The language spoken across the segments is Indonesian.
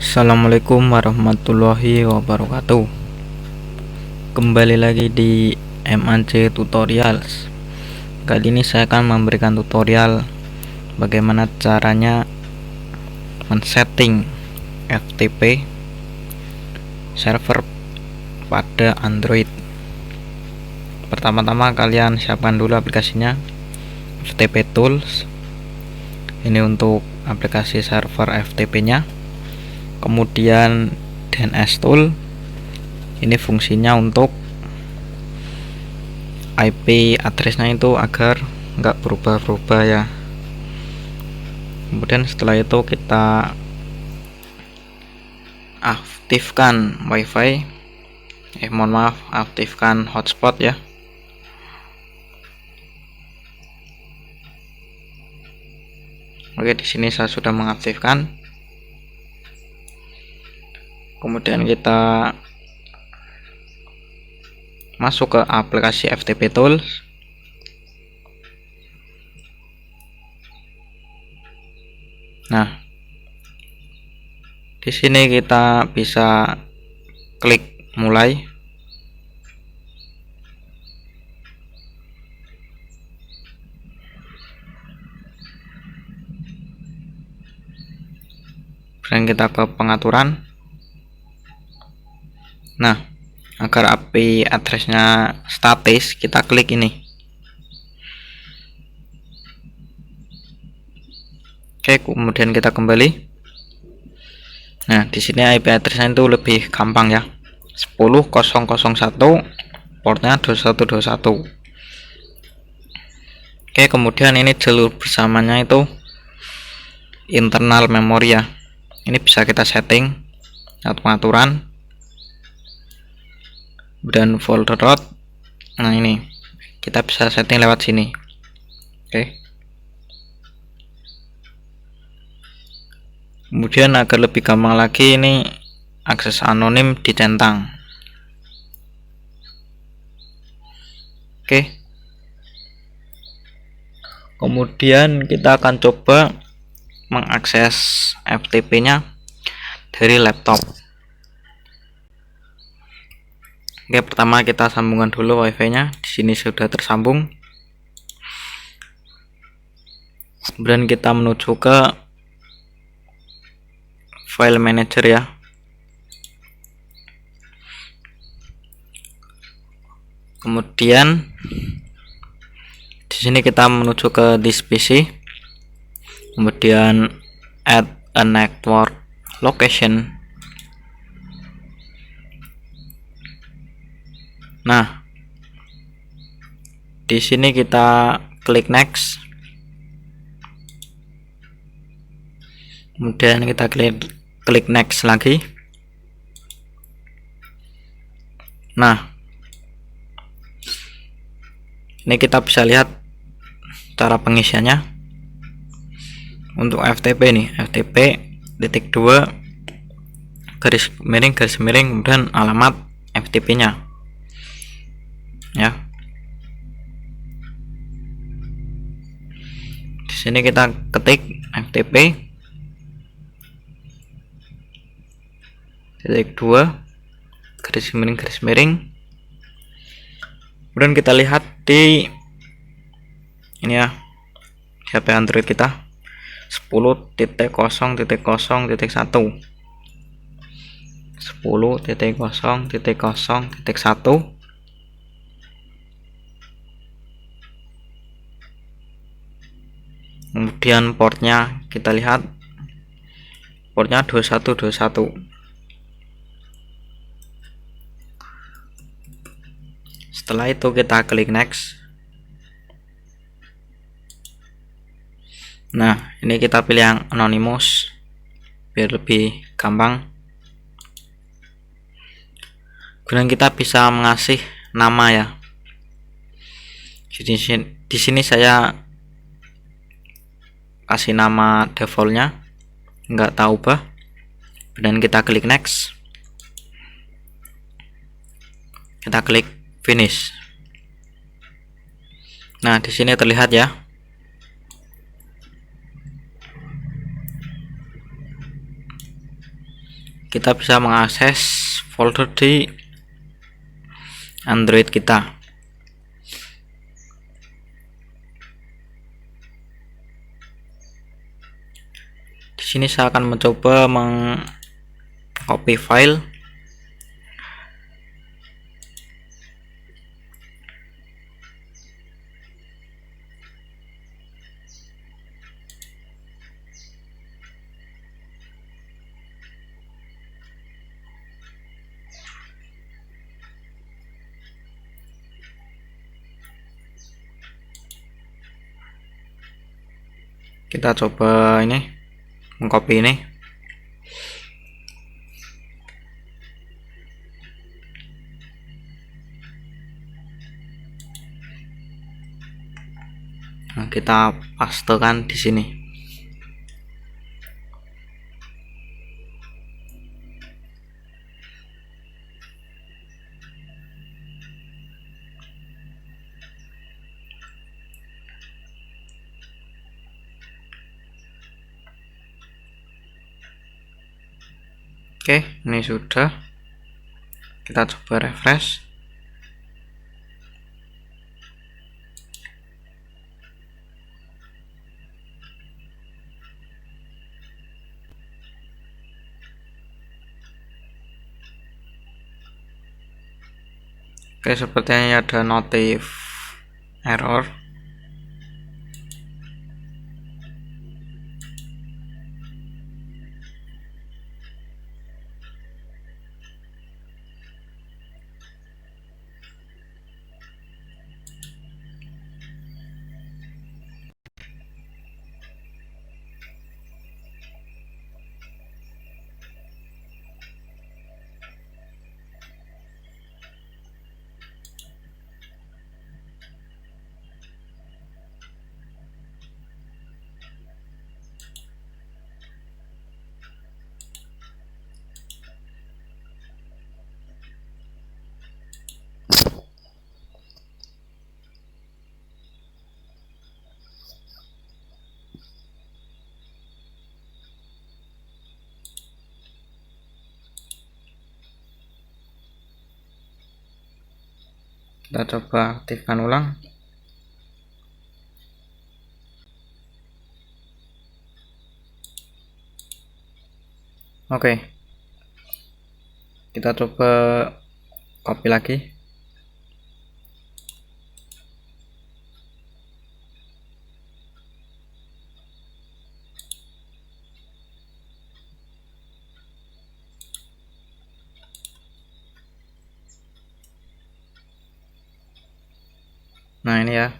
Assalamualaikum warahmatullahi wabarakatuh. Kembali lagi di MAC Tutorials. Kali ini saya akan memberikan tutorial bagaimana caranya men-setting FTP server pada Android. Pertama-tama kalian siapkan dulu aplikasinya, FTP Tools. Ini untuk aplikasi server FTP-nya. Kemudian DNS Tool, ini fungsinya untuk IP addressnya itu agar nggak berubah-ubah ya. Kemudian setelah itu kita aktifkan WiFi, aktifkan hotspot ya. Oke, di sini saya sudah mengaktifkan. Kemudian kita masuk ke aplikasi FTP Tools. Nah, di sini kita bisa klik mulai. Kemudian kita ke pengaturan. Nah, agar IP addressnya statis, kita klik ini. Oke, kemudian kita kembali. Nah, di sini IP addressnya itu lebih gampang ya. 10.001, portnya 2121. Oke, kemudian ini jalur bersamanya itu internal memori ya. Ini bisa kita setting atau pengaturan. Dan folder root, nah ini kita bisa setting lewat sini. Oke. Kemudian agar lebih gampang lagi, ini akses anonim dicentang. Oke. Kemudian kita akan coba mengakses FTP-nya dari laptop. Oke, pertama kita sambungkan dulu WiFi-nya. Di sini sudah tersambung. Kemudian kita menuju ke file manager ya. Kemudian di sini kita menuju ke this PC. Kemudian add a network location. Nah, di sini kita klik next. Kemudian kita klik next lagi. Nah, ini kita bisa lihat cara pengisiannya. Untuk FTP nih, FTP titik 2 garis miring kemudian alamat FTP-nya. Ya. Di sini kita ketik FTP titik 2 garis miring. Kemudian kita lihat di ini ya, HP Android kita 10.0.0.1 10.0.0.1. Kemudian portnya kita lihat, portnya 2121. Setelah itu kita klik next. Nah, ini kita pilih yang anonymous biar lebih gampang. Kemudian kita bisa mengasih nama ya. Di sini saya kasih nama defaultnya, nggak tahu ubah. Dan kita klik next. Kita klik finish. Nah, di sini terlihat ya. kita bisa mengakses folder di Android kita. Di sini saya akan mencoba mengcopy file. Kita coba ini mengcopy ini. Nah, kita pastekan di sini. Oke, ini sudah. Kita coba refresh. Oke, sepertinya ada notif error. Kita coba aktifkan ulang. Oke, kita coba copy lagi. Nah, ini ya.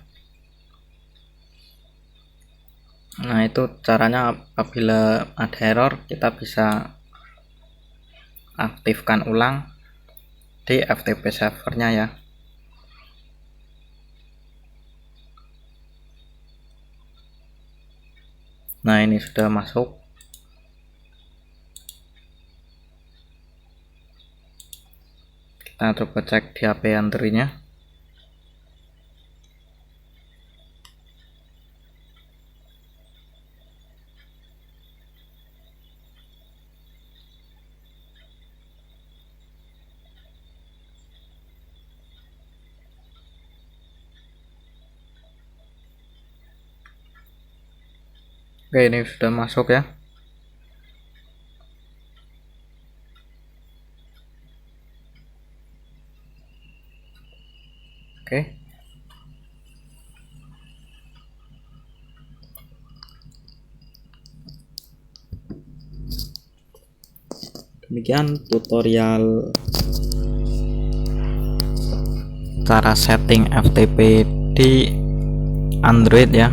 Nah, itu caranya. Apabila ada error, kita bisa aktifkan ulang di FTP servernya ya. Nah, ini sudah masuk. Kita coba cek di HP Android-nya. Oke, ini sudah masuk ya. Oke. Demikian tutorial cara setting FTP di Android ya.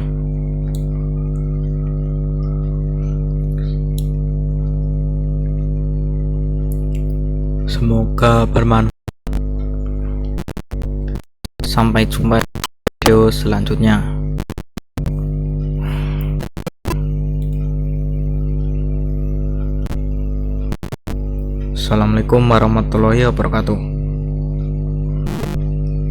Semoga bermanfaat. Sampai jumpa di video selanjutnya. Assalamualaikum warahmatullahi wabarakatuh.